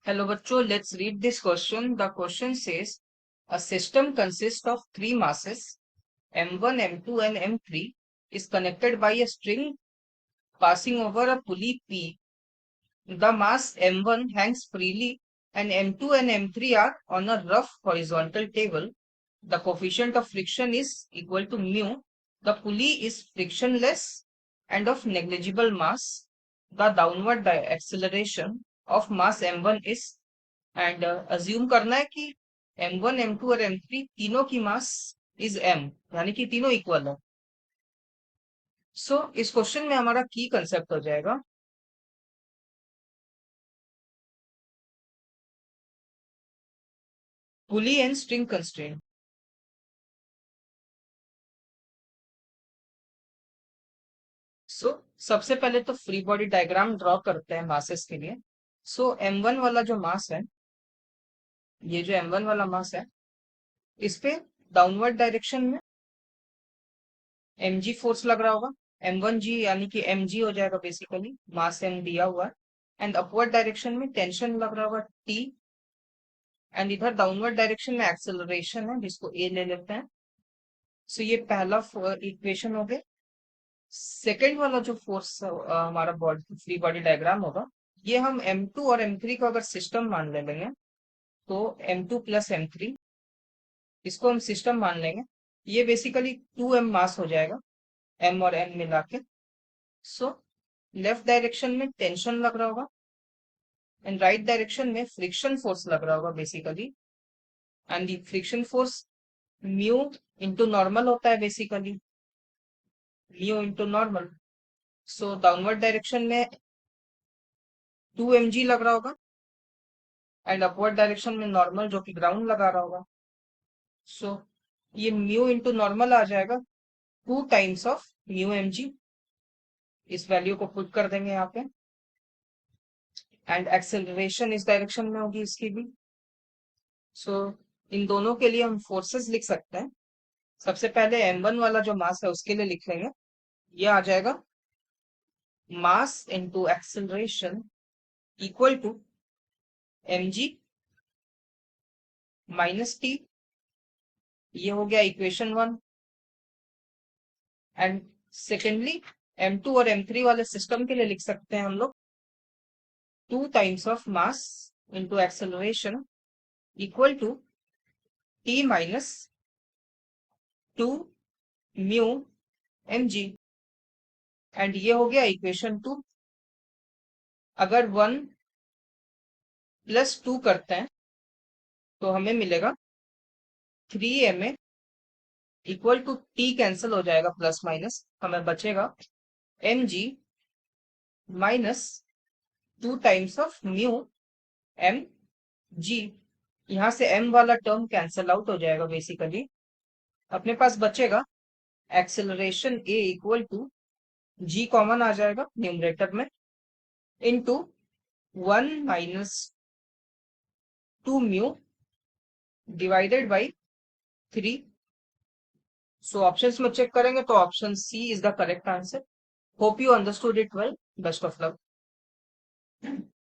Hello bachcho, let's read this question. The question says a system consists of three masses m1, m2 and m3 is connected by a string passing over a pulley P. The mass m1 hangs freely and m2 and m3 are on a rough horizontal table. The coefficient of friction is equal to mu. The pulley is frictionless and of negligible mass. The downward acceleration of mass m1 is and assume करना है कि m1 m2 और m3 तीनों की mass is m, यानी कि तीनों equal है। सो इस क्वेश्चन में हमारा की कंसेप्ट हो जाएगा पुली एंड स्ट्रिंग कंस्ट्रेंट। सो सबसे पहले तो फ्री बॉडी डायग्राम ड्रॉ करते हैं मासेस के लिए। सो m1 वाला जो मास है, ये जो m1 वाला मास है, इस पे डाउनवर्ड डायरेक्शन में mg फोर्स लग रहा होगा, m1g यानी कि mg हो जाएगा बेसिकली, मास m दिया हुआ है। एंड अपवर्ड डायरेक्शन में टेंशन लग रहा होगा t, एंड इधर डाउनवर्ड डायरेक्शन में एक्सेलरेशन है जिसको ए ले लेते हैं। सो ये पहला इक्वेशन हो गया। सेकेंड वाला जो फोर्स हमारा बॉडी फ्री बॉडी डायग्राम होगा, ये हम m2 और m3 को अगर सिस्टम मान ले लेंगे तो m2 प्लस m3, इसको हम सिस्टम मान लेंगे। ये बेसिकली 2m मास हो जाएगा, m और m मिला के। सो लेफ्ट डायरेक्शन में टेंशन लग रहा होगा एंड राइट डायरेक्शन में फ्रिक्शन फोर्स लग रहा होगा basically. And the friction force mu into normal होता है बेसिकली, म्यू इंटू नॉर्मल। सो डाउनवर्ड डायरेक्शन में 2mg लग रहा होगा एंड अपवर्ड डायरेक्शन में नॉर्मल जो कि ग्राउंड लगा रहा होगा। सो ये म्यू इंटू नॉर्मल आ जाएगा 2 टाइम्स ऑफ म्यू mg। इस वैल्यू को पुट कर देंगे यहाँ पे एंड एक्सेलरेशन इस डायरेक्शन में होगी इसकी भी। सो इन दोनों के लिए हम फोर्सेस लिख सकते हैं। सबसे पहले m1 वाला जो मास है उसके लिए लिख लेंगे, ये आ जाएगा mass into acceleration equal to mg minus T. ये हो गया इक्वेशन 1। एंड सेकेंडली m2 और m3 वाले सिस्टम के लिए लिख सकते हैं हम लोग 2 times of mass into acceleration equal to T minus 2 mu mg। And ये हो गया इक्वेशन 2। अगर 1 प्लस 2 करते हैं तो हमें मिलेगा 3ma equal to T, cancel हो जाएगा प्लस माइनस, हमें बचेगा mg minus 2 times of mu mg। यहाँ से m वाला टर्म कैंसिल आउट हो जाएगा बेसिकली। अपने पास बचेगा acceleration a equal to g common आ जाएगा न्यूमरेटर में into 1 minus 2 mu divided by 3। So options में चेक करेंगे तो option C is the correct answer. Hope you understood it well. Best of luck.